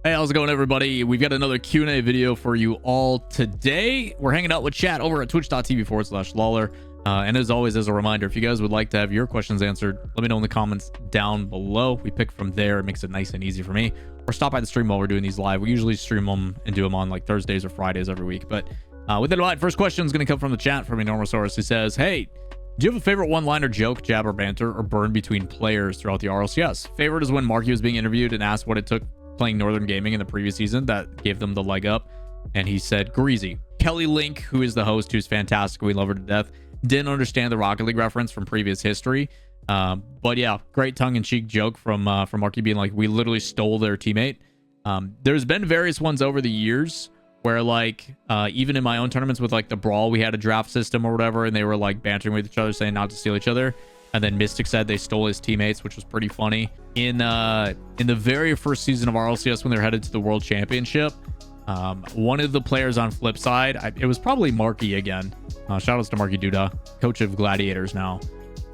Hey, how's it going, everybody? We've got another Q&A video for you all today. We're hanging out with chat over at twitch.tv/Lawler. And as always, as a reminder, if you guys would like to have your questions answered, let me know in the comments down below. We pick from there. It makes it nice and easy for me. Or stop by the stream while we're doing these live. We usually stream them and do them on like Thursdays or Fridays every week. But with that in mind, first question is going to come from the chat from Enormosaurus, who says, hey, do you have a favorite one-liner joke, jab, or banter, or burn between players throughout the RLCS? Favorite is when Marky was being interviewed and asked what it took playing Northern Gaming in the previous season that gave them the leg up, and he said Greasy. Kelly Link, who is the host, who's fantastic, we love her to death, didn't understand the Rocket League reference from previous history, but yeah, great tongue-in-cheek joke from Marky being like, we literally stole their teammate. There's been various ones over the years where like even in my own tournaments with like the Brawl, we had a draft system or whatever, and they were like bantering with each other, saying not to steal each other. And then Mystic said they stole his teammates, which was pretty funny. In the very first season of RLCS, when they're headed to the World Championship, one of the players on flip side, it was probably Marky again. Shout outs to Marky Duda, coach of Gladiators now.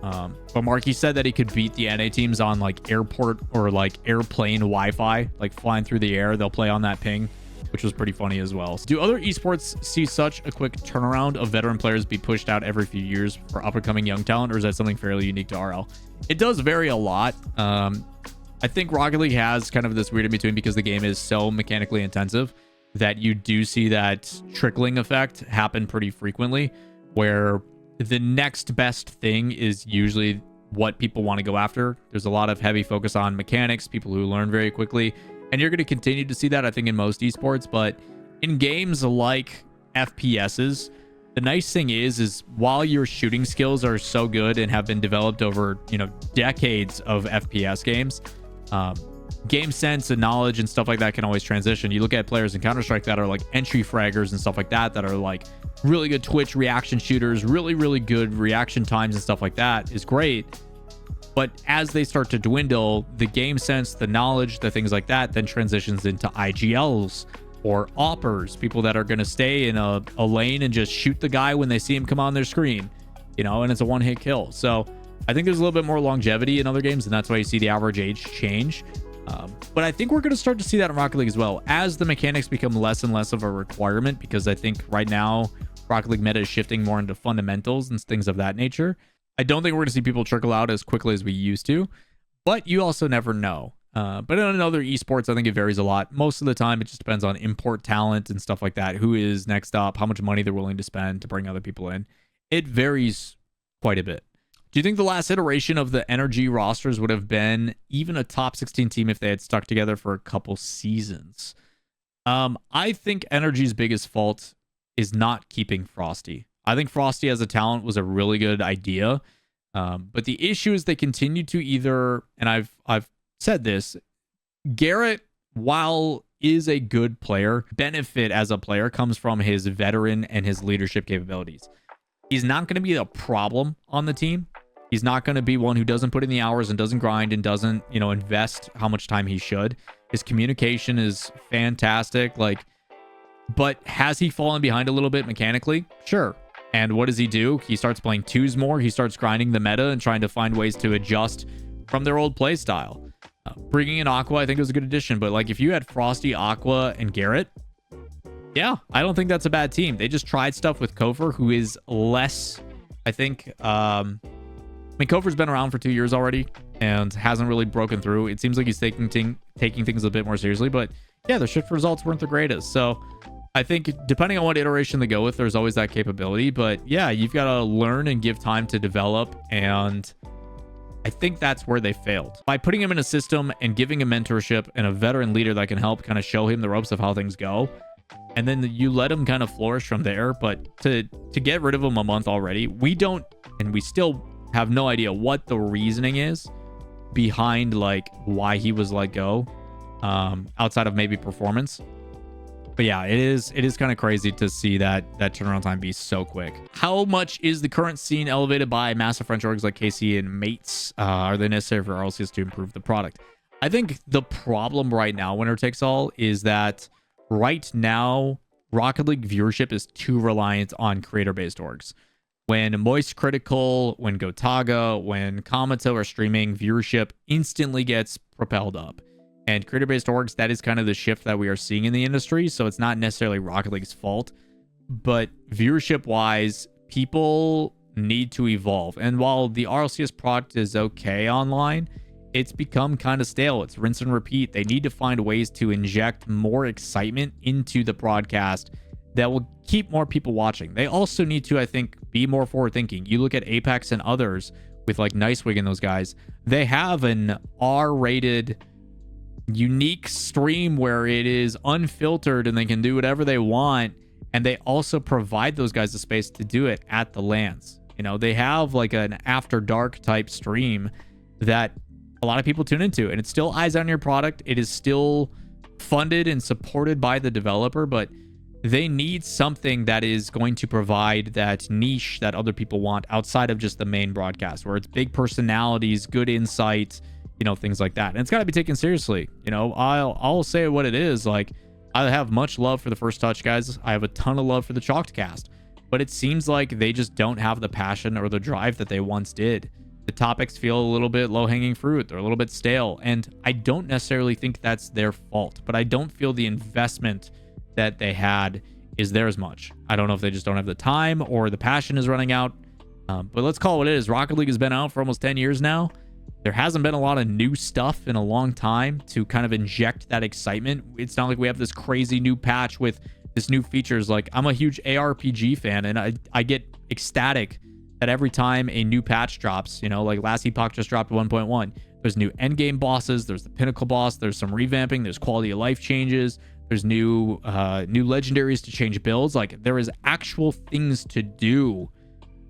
But Marky said that he could beat the NA teams on like airport or like airplane Wi-Fi, like flying through the air. They'll play on that ping, which was pretty funny as well. Do other esports see such a quick turnaround of veteran players be pushed out every few years for up-and-coming young talent, or is that something fairly unique to RL? It does vary a lot. I think Rocket League has kind of this weird in between because the game is so mechanically intensive that you do see that trickling effect happen pretty frequently, where the next best thing is usually what people want to go after. There's a lot of heavy focus on mechanics, people who learn very quickly. And you're going to continue to see that, I think, in most esports. But in games like FPSs, the nice thing is while your shooting skills are so good and have been developed over, decades of FPS games, game sense and knowledge and stuff like that can always transition. You look at players in Counter-Strike that are like entry fraggers and stuff like that are like really good Twitch reaction shooters, really, really good reaction times and stuff like that is great. But as they start to dwindle, the game sense, the knowledge, the things like that, then transitions into IGLs or oppers, people that are going to stay in a lane and just shoot the guy when they see him come on their screen, and it's a one-hit kill. So I think there's a little bit more longevity in other games, and that's why you see the average age change. But I think we're going to start to see that in Rocket League as well, as the mechanics become less and less of a requirement, because I think right now Rocket League meta is shifting more into fundamentals and things of that nature. I don't think we're going to see people trickle out as quickly as we used to, but you also never know. But in other esports, I think it varies a lot. Most of the time, it just depends on import talent and stuff like that. Who is next up, how much money they're willing to spend to bring other people in. It varies quite a bit. Do you think the last iteration of the NRG rosters would have been even a top 16 team if they had stuck together for a couple seasons? I think NRG's biggest fault is not keeping Frosty. I think Frosty as a talent was a really good idea. But the issue is they continue to either, and I've said this, Garrett, while is a good player, benefit as a player comes from his veteran and his leadership capabilities. He's not going to be a problem on the team. He's not going to be one who doesn't put in the hours and doesn't grind and doesn't, invest how much time he should. His communication is fantastic. But has he fallen behind a little bit mechanically? Sure. And what does he do? He starts playing twos more. He starts grinding the meta and trying to find ways to adjust from their old play style. Bringing in Aqua, I think, was a good addition. But like if you had Frosty, Aqua, and Garrett, yeah, I don't think that's a bad team. They just tried stuff with Kofor, who is less, I think. Kofor's been around for 2 years already and hasn't really broken through. It seems like he's taking things a bit more seriously. But yeah, the shift results weren't the greatest. So I think depending on what iteration they go with, there's always that capability. But yeah, you've got to learn and give time to develop. And I think that's where they failed. By putting him in a system and giving him mentorship and a veteran leader that can help kind of show him the ropes of how things go. And then you let him kind of flourish from there. But to get rid of him a month already, we still have no idea what the reasoning is behind like why he was let go, outside of maybe performance. But yeah, it is kind of crazy to see that turnaround time be so quick. How much is the current scene elevated by massive French orgs like KC and Mates? Are they necessary for RLCS to improve the product? I think the problem right now, winner takes all, is that right now Rocket League viewership is too reliant on creator-based orgs. When Moist Critical, when Gotaga, when Kamato are streaming, viewership instantly gets propelled up. And creator-based orgs, that is kind of the shift that we are seeing in the industry. So it's not necessarily Rocket League's fault, but viewership-wise, people need to evolve. And while the RLCS product is okay online, it's become kind of stale. It's rinse and repeat. They need to find ways to inject more excitement into the broadcast that will keep more people watching. They also need to, I think, be more forward-thinking. You look at Apex and others with like Nicewig and those guys, they have an R-rated unique stream where it is unfiltered and they can do whatever they want, and they also provide those guys the space to do it at the LANs. You know, they have like an after dark type stream that a lot of people tune into, and it's still eyes on your product. It is still funded and supported by the developer, but they need something that is going to provide that niche that other people want outside of just the main broadcast, where it's big personalities, good insight, you know, things like that. And it's got to be taken seriously. You know, I'll say what it is. Like, I have much love for the First Touch guys. I have a ton of love for the Chalked cast, but it seems like they just don't have the passion or the drive that they once did. The topics feel a little bit low-hanging fruit. They're a little bit stale, and I don't necessarily think that's their fault, but I don't feel the investment that they had is there as much. I don't know if they just don't have the time or the passion is running out, but let's call it what it is. Rocket League has been out for almost 10 years now. There hasn't been a lot of new stuff in a long time to kind of inject that excitement. It's not like we have this crazy new patch with this new features. Like, I'm a huge ARPG fan, and I get ecstatic that every time a new patch drops, you know, like last Epoch just dropped 1.1. There's new endgame bosses. There's the pinnacle boss. There's some revamping. There's quality of life changes. There's new legendaries to change builds. Like, there is actual things to do.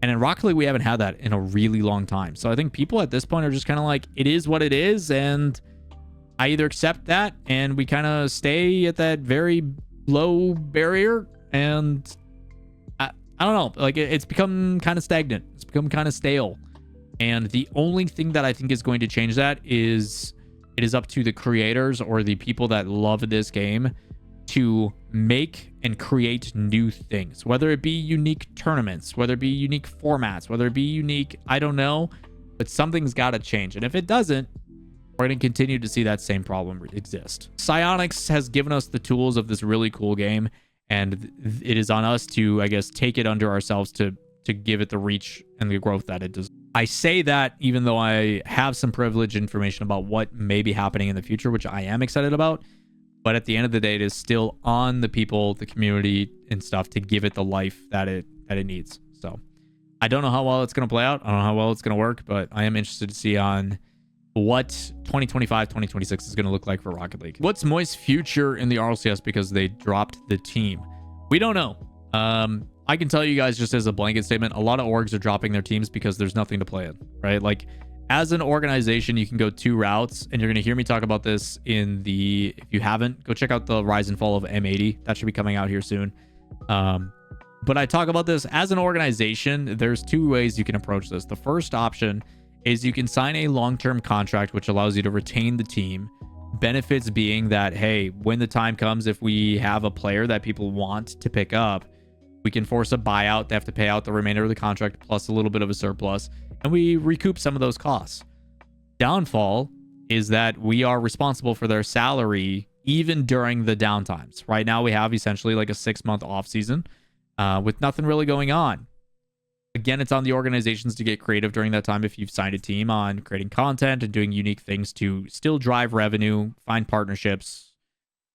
And in Rocket League, we haven't had that in a really long time. So I think people at this point are just kind of like, it is what it is. And I either accept that and we kind of stay at that very low barrier. And I don't know, like it's become kind of stagnant. It's become kind of stale. And the only thing that I think is going to change that is it is up to the creators or the people that love this game to make and create new things, whether it be unique tournaments, whether it be unique formats, whether it be unique, I don't know, but something's got to change. And if it doesn't, we're going to continue to see that same problem exist. Psyonix has given us the tools of this really cool game, and it is on us to, I guess, take it under ourselves to give it the reach and the growth that it does. I say that even though I have some privileged information about what may be happening in the future, which I am excited about. But at the end of the day, it is still on the people, the community and stuff to give it the life that it needs. So I don't know how well it's going to play out. I don't know how well it's going to work, but I am interested to see on what 2025, 2026 is going to look like for Rocket League. What's Moist's future in the RLCS because they dropped the team? We don't know. I can tell you guys just as a blanket statement, a lot of orgs are dropping their teams because there's nothing to play in, right? Like, as an organization, you can go two routes, and you're going to hear me talk about this in the, if you haven't, go check out the Rise and Fall of M80. That should be coming out here soon. But I talk about this as an organization. There's two ways you can approach this. The first option is you can sign a long-term contract, which allows you to retain the team. Benefits being that, hey, when the time comes, if we have a player that people want to pick up, we can force a buyout. They have to pay out the remainder of the contract plus a little bit of a surplus, and we recoup some of those costs. Downfall is that we are responsible for their salary even during the downtimes. Right now, we have essentially like a 6-month off season with nothing really going on. Again, it's on the organizations to get creative during that time if you've signed a team on creating content and doing unique things to still drive revenue, find partnerships,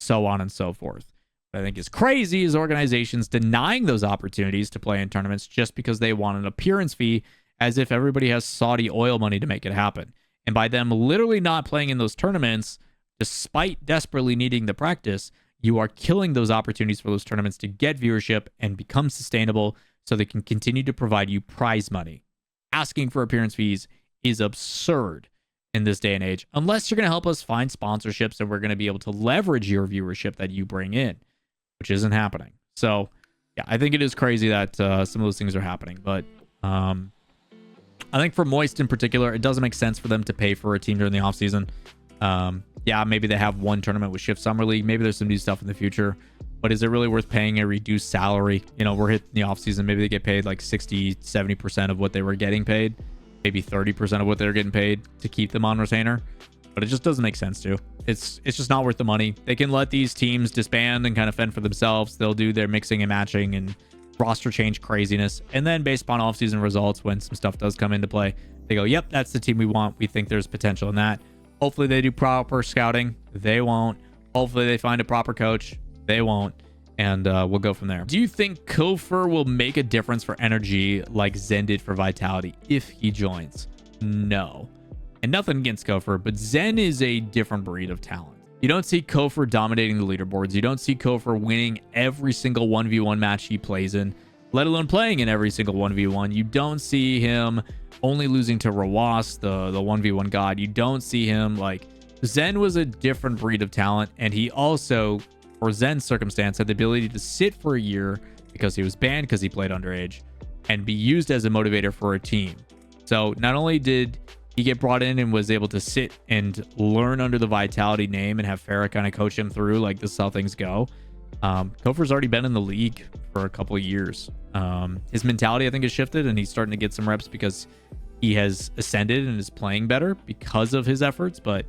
so on and so forth. What I think is crazy is organizations denying those opportunities to play in tournaments just because they want an appearance fee, as if everybody has Saudi oil money to make it happen. And by them literally not playing in those tournaments, despite desperately needing the practice, you are killing those opportunities for those tournaments to get viewership and become sustainable so they can continue to provide you prize money. Asking for appearance fees is absurd in this day and age, unless you're going to help us find sponsorships and we're going to be able to leverage your viewership that you bring in, which isn't happening. So, yeah, I think it is crazy that some of those things are happening. But I think for Moist in particular, it doesn't make sense for them to pay for a team during the offseason. Yeah, maybe they have one tournament with Shift Summer League. Maybe there's some new stuff in the future. But is it really worth paying a reduced salary? You know, we're hitting the offseason. Maybe they get paid like 60, 70% of what they were getting paid. Maybe 30% of what they're getting paid to keep them on retainer. but it just doesn't make sense to. It's just not worth the money. They can let these teams disband and kind of fend for themselves. They'll do their mixing and matching and roster change craziness, and then based upon offseason results, when some stuff does come into play, they go, yep, that's the team we want. We think there's potential in that. Hopefully they do proper scouting. They won't. Hopefully they find a proper coach. They won't. And we'll go from there. Do you think Kofor will make a difference for energy like Zen did for Vitality if he joins? No. And nothing against Kofor, but Zen is a different breed of talent. You don't see Kofor dominating the leaderboards. You don't see Kofor winning every single 1v1 match he plays in, let alone playing in every single 1v1. You don't see him only losing to Rawas, the 1v1 god. You don't see him like... Zen was a different breed of talent, and he also, for Zen's circumstance, had the ability to sit for a year because he was banned because he played underage and be used as a motivator for a team. So not only did he get brought in and was able to sit and learn under the Vitality name and have Farah kind of coach him through, like, this is how things go. Kofor's already been in the league for a couple of years. His mentality, I think, has shifted, and he's starting to get some reps because he has ascended and is playing better because of his efforts. But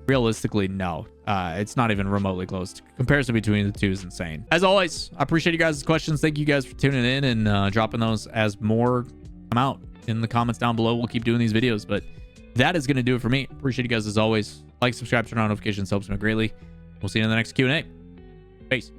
realistically, no, it's not even remotely close. Comparison between the two is insane. As always, I appreciate you guys' questions. Thank you guys for tuning in and dropping those as more come out in the comments down below. We'll keep doing these videos, but that is going to do it for me. Appreciate you guys as always. Like, subscribe, turn on notifications, helps me greatly. We'll see you in the next Q&A. Peace.